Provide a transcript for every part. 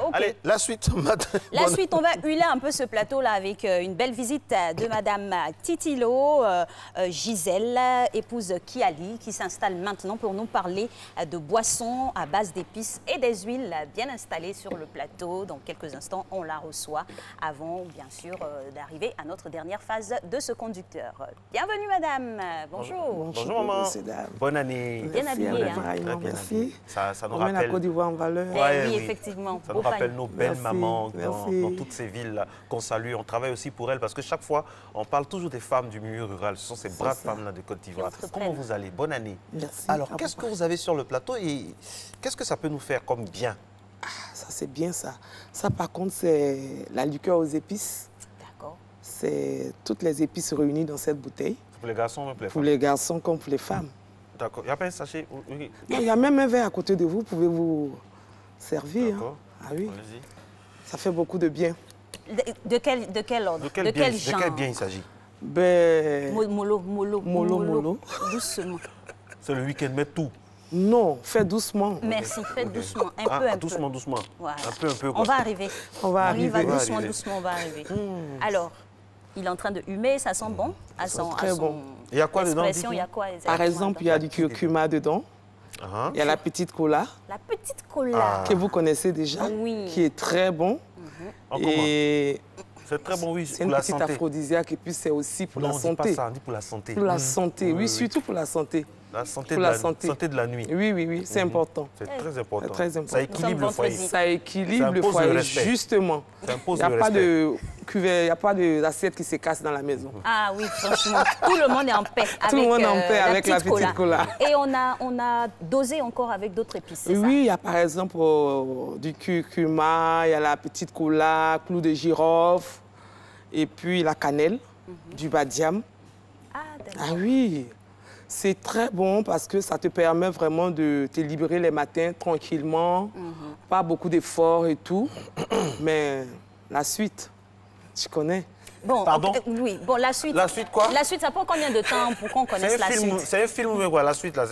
Ok. Allez, la suite. La suite, on va huiler un peu ce plateau-là avec une belle visite de Madame Titilo, Gisèle, épouse Kiali, qui s'installe maintenant pour nous parler de boissons à base d'épices et des huiles bien installées sur le plateau. Dans quelques instants, on la reçoit avant, bien sûr, d'arriver à notre dernière phase de ce conducteur. Bienvenue, Madame. Bonjour. Bonjour, maman. Bonne année. Bien habillée, hein. Merci. Ça nous On met la rappelle... Côte d'Ivoire en valeur. Oui, effectivement. Ça nous rappelle nos belles Merci, mamans merci. dans toutes ces villes qu'on salue. On travaille aussi pour elles parce que chaque fois, on parle toujours des femmes du milieu rural. Ce sont ces braves femmes-là de Côte d'Ivoire. Comment vous allez? Bonne année. Merci. Alors, qu'est-ce que vous avez sur le plateau et qu'est-ce que ça peut nous faire comme bien? Ça, c'est bien ça. Ça, par contre, c'est la liqueur aux épices. D'accord. C'est toutes les épices réunies dans cette bouteille. Pour les garçons, même pour les Pour femmes? les garçons comme pour les femmes. D'accord. Il n'y a pas un sachet? Oui. Non, il y a même un verre à côté de vous. Pouvez vous servir. D'accord. Ah oui. Allez-y. Ça fait beaucoup de bien. De quel ordre? De quel de bien, quel de genre? quel bien il s'agit? Ben, Mollo. Doucement. C'est le week-end, mais tout. non, fais doucement. Merci, faites doucement. Un peu. Doucement, doucement. Voilà. Un peu. On va arriver. On va y va arriver. doucement, on va arriver. Alors, il est en train de humer, ça sent bon. très bon. Il y a quoi dedans, expression, il y a dites-moi? quoi Par exemple, il y a du curcuma dedans. Ah, Il y a la petite cola, La petite cola. que vous connaissez déjà, Oui. qui est très bon. comment? Et C'est très bon, oui, c'est pour une la petite santé. aphrodisiaque et puis c'est aussi pour Non, la on dit pas santé. ça, on dit pour la santé. Pour la santé, oui, surtout pour la santé. La santé, Pour de la la santé de la nuit. Oui, c'est important. C'est très important. C'est très important. Ça équilibre le foyer. vendredi. Ça équilibre Ça le impose le foyer, respect. justement. Ça Il impose n'y a le pas respect. de cuvert, il n'y a pas d'assiette qui se casse dans la maison. Ah oui, franchement, tout le monde est en paix avec, Tout le monde est en paix avec la petite cola. Et on a dosé encore avec d'autres épices, c'est ça? Oui, il y a par exemple du curcuma, il y a la petite cola, clou de girofle, et puis la cannelle, du badiam. Ah, d'accord. Ah oui, c'est très bon parce que ça te permet vraiment de te libérer les matins tranquillement, pas beaucoup d'efforts et tout. Mais la suite, tu connais. Bon, Pardon? oui, bon, la suite. La suite quoi? La suite, ça prend combien de temps pour qu'on connaisse la suite? C'est un film, mais quoi, la suite, là,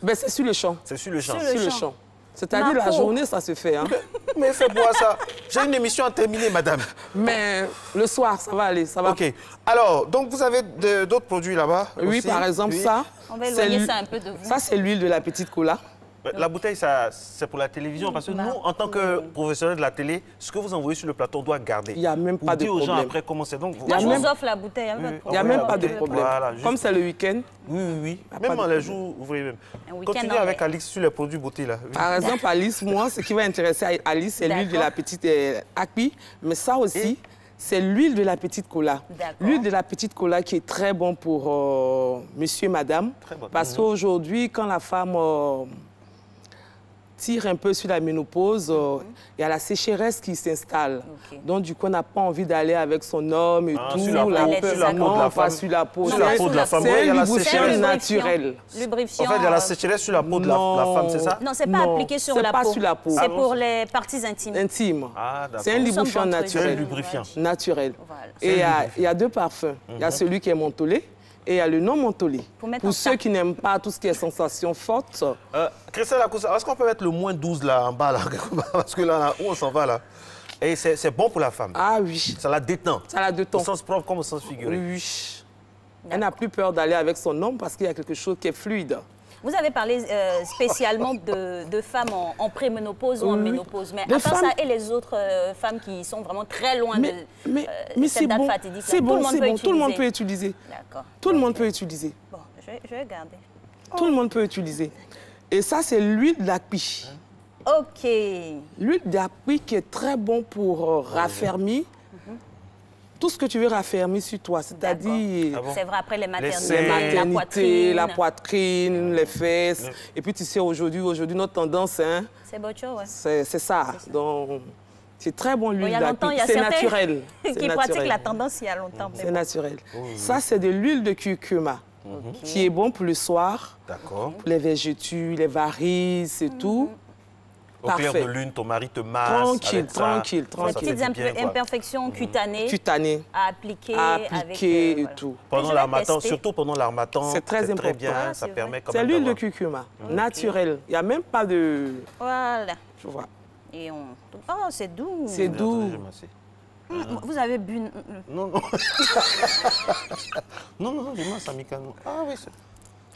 Ben, c'est sur le champ. c'est sur le champ. Sur le Sur le champ. champ. C'est-à-dire la Marco. journée, ça se fait. Hein. Mais c'est quoi ça? J'ai une émission à terminer, madame. Mais le soir, ça va aller, ça va. OK. Alors, donc vous avez d'autres produits là-bas? Oui, aussi? par exemple, Oui. ça. On va c'est éloigner l'huile- ça un peu de vous. Ça, c'est l'huile de la petite cola. La bouteille, c'est pour la télévision. Parce que nous, en tant que professionnels de la télé, ce que vous envoyez sur le plateau, on doit garder. Il n'y a même Pour pas de dire aux gens problème. après comment c'est. Donc, Moi, je même- vous offre la bouteille, il n'y a pas de Il problème. n'y a même pas de ok. problème. Voilà, juste- Comme c'est le week-end, Oui. pas Même de les jours ouvrés même. Un week-end Continuez en avec paix. Alix sur les produits beauté là. Oui. par exemple, Alice, moi, ce qui va intéresser Alice, c'est l'huile de D'accord. la petite Akpi. Mais ça aussi, c'est l'huile de la petite cola. D'accord. L'huile de la petite cola qui est très bon pour monsieur et madame. Très bonne. Parce qu'aujourd'hui, quand la femme tire un peu sur la ménopause, il y a la sécheresse qui s'installe. Ok. Donc, du coup, on n'a pas envie d'aller avec son homme et tout. sur la peau, sur la peau de non, la pas femme. sur la peau. Sur la peau de la femme. C'est Oui, il y a un la lubrifiant sécheresse. naturel. Lubrifiant. En fait, il y a la sécheresse sur la peau de la femme, c'est ça? Non, c'est pas Non, appliqué sur c'est la pas peau. sur la peau. C'est Ah pour les parties intimes. Intime. Ah, d'accord. C'est un lubrifiant Nous sommes vendredi. C'est un naturel. lubrifiant. Naturel. Voilà. Et il y a deux parfums. Il y a celui qui est mentholé et il y a le non mentholé. Pour mettre en Pour ceux tas. qui n'aiment pas tout ce qui est sensation forte, Christelle Akoussa, est-ce qu'on peut mettre le moins 12 là en bas là? Parce que là, où on s'en va là? Et c'est bon pour la femme. ah oui, Ça la détend. ça a de Au temps. sens propre comme au sens figuré. Oui. Elle n'a plus peur d'aller avec son homme parce qu'il y a quelque chose qui est fluide. Vous avez parlé spécialement de femmes en préménopause ou en Oui. ménopause. Mais Des à part femmes- ça, et les autres femmes qui sont vraiment très loin Mais de c'est cette date bon, fatidique, c'est tout bon, le monde c'est peut bon. Tout le monde peut utiliser. utiliser. D'accord. Tout le monde peut utiliser. Bon, je vais garder. Tout le monde peut utiliser. Et ça, c'est l'huile d'akpi. OK. L'huile d'akpi qui est très bon pour raffermir tout ce que tu veux raffermir sur toi, c'est-à-dire Ah bon? C'est vrai, après les seins, maternités, les la maternités, la poitrine. poitrine, les fesses. Et puis tu sais, aujourd'hui, notre tendance, hein, C'est Bocho, ouais. c'est ça. Donc, c'est très bon Bon, l'huile il y a longtemps, il y d'akpi. a C'est certains naturel. C'est qui pratiquent naturel. la tendance il y a longtemps. mais C'est bon. naturel. Ça, c'est de l'huile de curcuma qui est bon pour le soir, D'accord. pour les vergetures, les varices et tout. Au clair Parfait. de lune, ton mari te masse. Tranquille, avec ça. tranquille, Les tranquille. Ça petites fait du bien, quoi. imperfections cutanées Cutané, à appliquer, à avec, appliquer et voilà. tout. Pendant Je vais l'armatan, tester. surtout pendant l'armatan, C'est très important. bien, Ah, ça c'est permet vrai. quand C'est même l'huile de d'avoir- curcuma, naturelle. Il n'y a même pas de... Voilà. Tu vois. Et on... Oh, c'est doux. C'est doux. Vous avez bu... Non, non. non, je masse amicalement.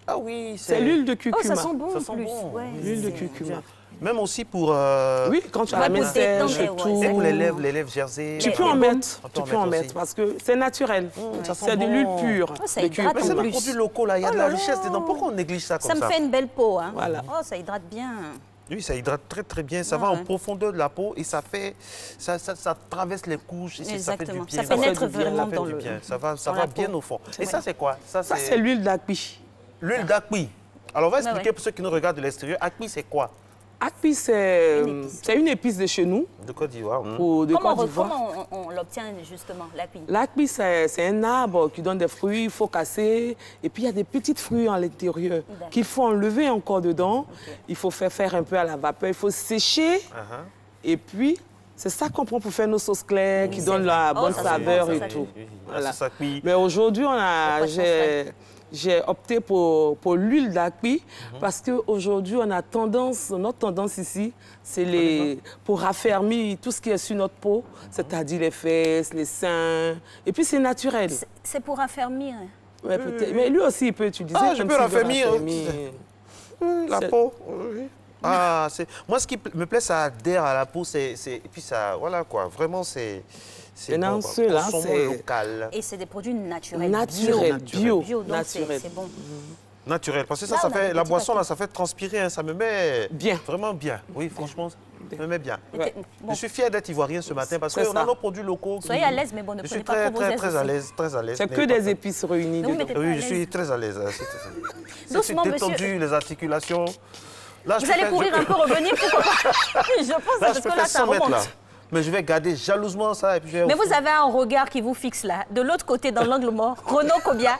Ah oui, c'est l'huile de curcuma. Oh, ça sent bon ça en sent plus. bon. Ouais, L'huile de curcuma. Même aussi pour... Oui, quand tu as la main sèche et tout. Pour les lèvres jersey. Tu peux en mettre. Tu peux en mettre parce que c'est naturel. C'est de l'huile pure. Oh, ça hydrate Mais c'est en des plus. produits locaux, là. Il y a de la richesse dedans. Pourquoi on néglige ça comme ça? Ça me fait une belle peau. Hein. Voilà. Oh, ça hydrate bien. Oui, ça hydrate très très bien. Ça va en profondeur de la peau et ça fait... Ça traverse les couches et ça fait du bien. Ça pénètre vraiment dans le... Ça va bien au fond. Et ça, c'est quoi? Ça, c'est l'huile d'akpi. L'huile d'akpi. Alors, on va expliquer pour ceux qui nous regardent de l'extérieur. Akpi, c'est quoi? Akpi, c'est une épice de chez nous. De Côte d'Ivoire. Comment on l'obtient justement, l'akpi? L'akpi, c'est un arbre qui donne des fruits, il faut casser. Et puis, il y a des petites fruits à l'intérieur qu'il faut enlever encore dedans. Il faut faire un peu à la vapeur, il faut sécher. Et puis, c'est ça qu'on prend pour faire nos sauces claires, qui donnent la bonne saveur et tout. Voilà. Mais aujourd'hui, j'ai opté pour l'huile d'akpi parce qu'aujourd'hui, on a notre tendance ici, c'est pour raffermir tout ce qui est sur notre peau, c'est-à-dire les fesses, les seins. Et puis, c'est naturel. C'est pour raffermir. Ouais, peut-être. Mais lui aussi, il peut utiliser. Je peux raffermir la peau. Moi, ce qui me plaît, ça adhère à la peau, et puis ça, voilà quoi, vraiment, c'est bon, ceux-là, c'est local. Et c'est des produits naturels. Bio, donc naturel. c'est bon. Naturel, parce que ça fait, la boisson, là, ça fait transpirer, hein, ça me met bien. Vraiment bien. Oui, franchement, ça me met bien. Ouais. Je suis fier d'être ivoirien ce matin parce qu'on a nos produits locaux. Soyez à l'aise, mais bon, ne prenez pas trop vos aises. Très à l'aise. C'est que des épices réunies. Oui, je suis très à l'aise. Doucement, monsieur. Détendu, les articulations. Là, vous allez courir un peu, revenir, pourquoi pas? Je pense parce que là, ça remonte. Là. Mais je vais garder jalousement ça. Et puis mais vous avez un regard qui vous fixe là. De l'autre côté, dans l'angle mort, Renaud Kobia.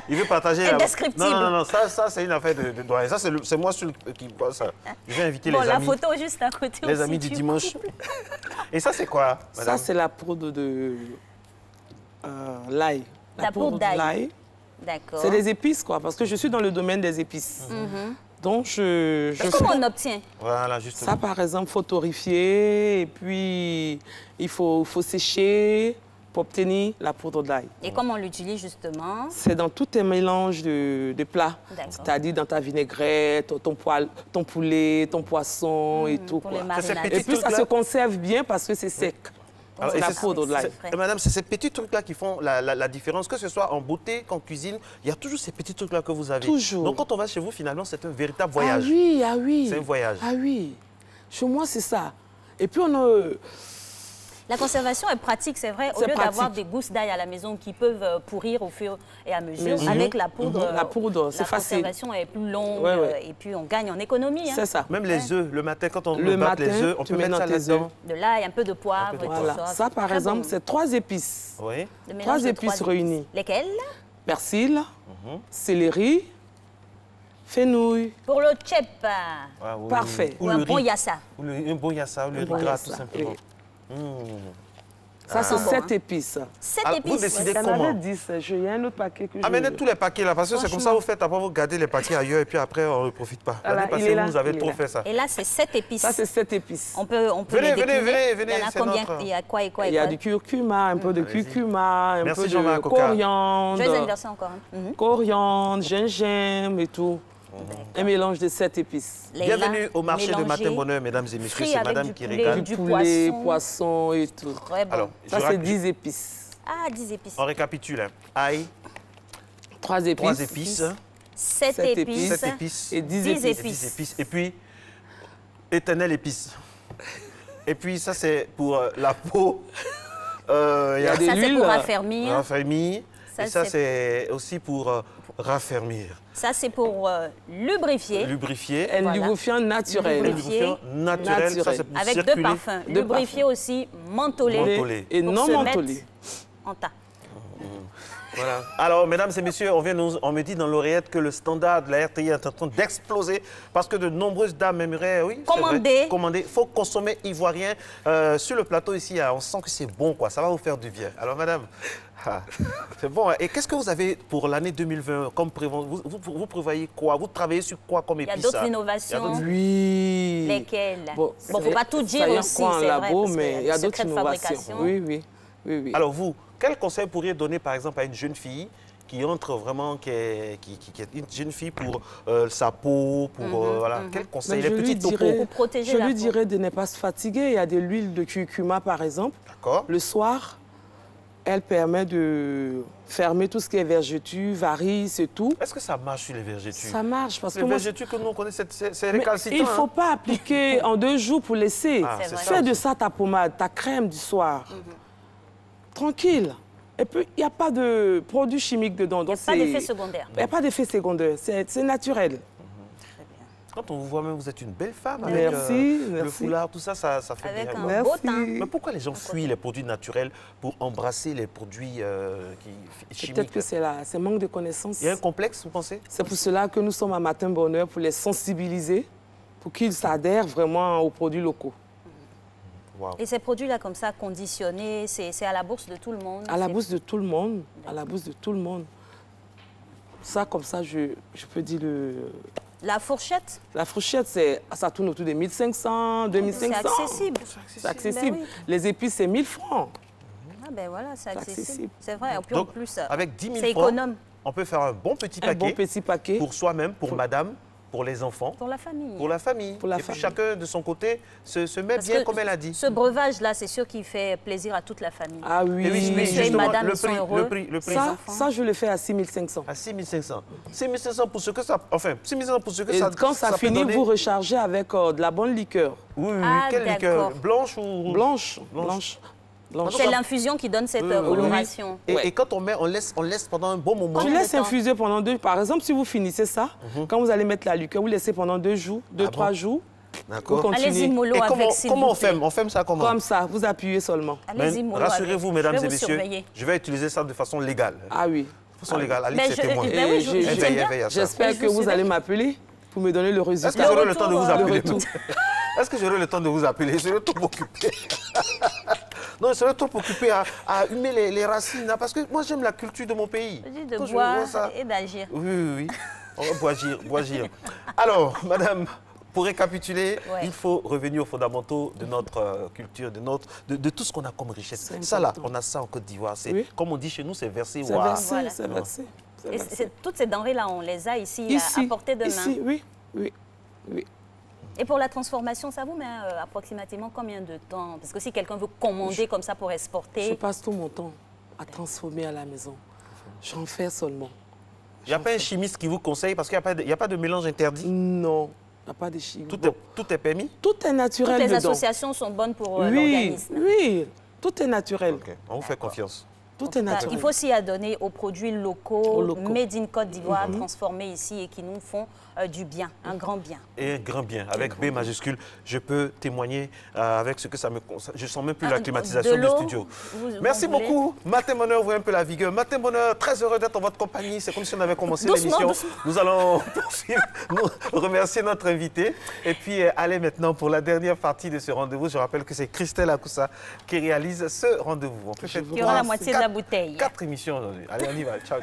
Il veut partager. Indescriptible. Non, ça c'est une affaire de doyen. Ça, c'est moi qui vois ça. Je vais inviter les amis. La photo juste à côté les amis du dimanche. Et ça, c'est quoi, madame? Ça, c'est la poudre de l'ail. La poudre d'ail. D'accord. C'est des épices, quoi, parce que je suis dans le domaine des épices. Donc, comment on obtient? Voilà, justement. Ça, par exemple, il faut torréfier et puis il faut sécher pour obtenir la poudre d'ail. Et comment on l'utilise, justement? C'est dans tous tes mélanges de plats. C'est-à-dire dans ta vinaigrette, ton poulet, ton poisson et tout. Et puis, ça se conserve bien parce que c'est sec. C'est la poudre de l'ail. Madame, c'est ces petits trucs-là qui font la différence, que ce soit en beauté, qu'en cuisine. Il y a toujours ces petits trucs-là que vous avez. Toujours. Donc, quand on va chez vous, finalement, c'est un véritable voyage. Ah oui. C'est un voyage. Ah oui. Chez moi, c'est ça. Et puis, La conservation est pratique, c'est vrai. Au lieu d'avoir des gousses d'ail à la maison qui peuvent pourrir au fur et à mesure, avec la poudre, c'est facile. La conservation est plus longue et puis on gagne en économie. C'est ça. Même les œufs, le matin, quand on bat les œufs, on peut mettre ça là-dedans. De l'ail, un peu de poivre et voilà. tout ça. Ça, par exemple, c'est 3 épices. Oui. 3 épices réunies. Lesquelles? Persil, céleri, fenouil. Pour le tchèp. Parfait. Ou un bon yassa. Un bon yassa, ou le riz gras, tout simplement. Ça, c'est 7 épices. 7 épices. Vous décidez comment? 10. J'ai un autre paquet que Amenez tous les paquets là, parce que c'est comme ça vous faites. Après, vous gardez les paquets ailleurs et puis après, on ne profite pas. L'année passée, vous avez trop fait ça. Et là, c'est 7 épices. Ça, c'est 7 épices. On peut venez, les décliner. venez. Il y en a combien? Il y a quoi et quoi? Il y a du curcuma, un peu de curcuma, un peu de coriandre. Joyeux anniversaire encore. Coriandre, gingembre et tout. Un mélange de 7 épices. Bienvenue au marché de Matin Bonheur, mesdames et messieurs. C'est madame qui régale. Du poulet, poisson et tout. Très bon. Alors, ça, c'est 10 épices. Ah, 10 épices. On récapitule. Ail. 3 épices. 3 épices. 7 épices. 7 épices. Et 10 épices. Et puis, éternelle épice. Et puis, ça, c'est pour la peau. Il y a des ça, c'est huiles. pour raffermir. Raffermir. Et ça, c'est aussi pour raffermir. Ça, c'est pour lubrifier. Lubrifier. Un lubrifiant naturel. Lubrifiant naturel. Ça, c'est pour avec circuler. 2 parfums. Lubrifier aussi mentholé. Mentholé. Et non mentholé. En tas. Voilà. Alors, mesdames et messieurs, on me dit dans l'oreillette que le standard de la RTI est en train d'exploser parce que de nombreuses dames aimeraient, oui, commander. Il faut consommer ivoirien. Sur le plateau ici, on sent que c'est bon, quoi. Ça va vous faire du bien. Alors, madame, c'est bon. Et qu'est-ce que vous avez pour l'année 2020 comme prévention? Vous prévoyez quoi? Vous travaillez sur quoi comme épice? Il y a d'autres innovations. Oui. Lesquelles? Bon, faut pas tout dire aussi, c'est vrai, mais il y a d'autres innovations. Oui. Alors vous, quel conseil pourriez donner par exemple à une jeune fille qui entre vraiment, qui est une jeune fille pour sa peau, pour voilà, quel conseil, les petits topos pour protéger la peau? Je lui dirais de ne pas se fatiguer. Il y a de l'huile de curcuma par exemple. D'accord. Le soir, elle permet de fermer tout ce qui est vergetures, varices et tout. Est-ce que ça marche sur les vergetures? Ça marche parce que les vergetures que nous on connaît, c'est récalcitrant. Il ne faut pas appliquer en 2 jours pour laisser. Fais de ça ta pommade, ta crème du soir. Tranquille. Et puis, il n'y a pas de produits chimiques dedans. Il n'y a pas d'effet secondaire. Il n'y a pas d'effet secondaire. C'est naturel. Quand on vous voit même, vous êtes une belle femme. Merci, avec le foulard, tout ça, ça fait avec bien. Un beau teint. Mais pourquoi les gens fuient les produits naturels pour embrasser les produits chimiques? Peut-être que c'est manque de connaissances. Il y a un complexe, vous pensez? C'est pour cela que nous sommes à Matin Bonheur, pour les sensibiliser, pour qu'ils s'adhèrent vraiment aux produits locaux. Wow. Et ces produits-là, comme ça, conditionnés, c'est à la bourse de tout le monde? À la bourse de tout le monde. À la bourse de tout le monde. Ça, comme ça, je peux dire le... La fourchette? La fourchette, ça tourne autour de 1500, 2500. C'est accessible. C'est accessible. Ben oui. Les épices, c'est 1000 francs. Ah ben voilà, c'est accessible. C'est vrai. Et puis donc, en plus, avec 10 000 c'est francs, économe. On peut faire un bon petit paquet. Un bon petit paquet. Pour soi-même, pour madame, pour les enfants. Pour la famille. Pour la famille. Pour la et famille. puis chacun de son côté se met Parce bien que comme elle a dit. Ce breuvage-là, c'est sûr qu'il fait plaisir à toute la famille. Ah oui. Et oui, mais Monsieur et justement, madame, ils sont heureux. le prix. Ça, je le fais à 6500. À 6500. 6500 pour ce que ça... Enfin, 6500 pour ce que ça... Quand ça finit, donner... vous rechargez avec de la bonne liqueur. Oui, Ah, quelle liqueur? Blanche ou... Blanche. C'est l'infusion qui donne cette coloration. Et quand on met, on laisse pendant un bon moment. Tu laisses infuser pendant 2... Par exemple, si vous finissez ça, quand vous allez mettre la liqueur, vous laissez pendant 2 jours, 3 jours. D'accord. Allez-y, mollo, avec s'il comment vous on fait? plaît. On fait ça comment? Comme ça, vous appuyez seulement. Allez-y, mollo. Rassurez-vous, mesdames et Je vais vous messieurs, surveiller. je vais utiliser ça de façon légale. Ah oui. De façon légale. Alice, Ben, c'est témoin. ben oui, je sais bien. J'espère que vous allez m'appeler pour me donner le résultat. Est-ce que j'aurai le temps de vous appeler? retour. Est-ce que j'aurai le temps de vous appeler? Je serai trop occupé. Non, je serai trop occupé à humer les racines. Parce que moi, j'aime la culture de mon pays. De boire et d'agir. Oui. On va boire. Alors, madame, pour récapituler, il faut revenir aux fondamentaux de notre culture, de tout ce qu'on a comme richesse. Ça là, on a ça en Côte d'Ivoire. Comme on dit chez nous, c'est versé. C'est versé. Et toutes ces denrées-là, on les a ici à portée de main. Ici, oui. Et pour la transformation, ça vous met approximativement combien de temps? Parce que si quelqu'un veut commander comme ça pour exporter... Je passe tout mon temps à transformer à la maison. J'en fais seulement. Il n'y a pas un chimiste qui vous conseille parce qu'il n'y a pas de mélange interdit? Non, il n'y a pas de chimie. Tout est permis? Tout est naturel Toutes les dedans. associations sont bonnes pour l'organisme. Oui, tout est naturel. Okay. On vous fait confiance. Tout est naturel. Il faut s'y adonner aux produits locaux, made in Côte d'Ivoire, transformés ici et qui nous font du bien, un grand bien. Et un grand bien, avec B majuscule. Je peux témoigner avec ce que ça me concerne. Je sens même plus la climatisation du studio. Merci beaucoup. Matin Bonheur, vous un peu la vigueur. Matin Bonheur, très heureux d'être en votre compagnie. C'est comme si on avait commencé l'émission. Nous allons poursuivre, nous remercier notre invité. Et puis aller maintenant pour la dernière partie de ce rendez-vous. Je rappelle que c'est Christelle Akoussa qui réalise ce rendez-vous. On peut faire il y aura la moitié de la bouteille. 4 émissions aujourd'hui. Allez, on y va. Ciao.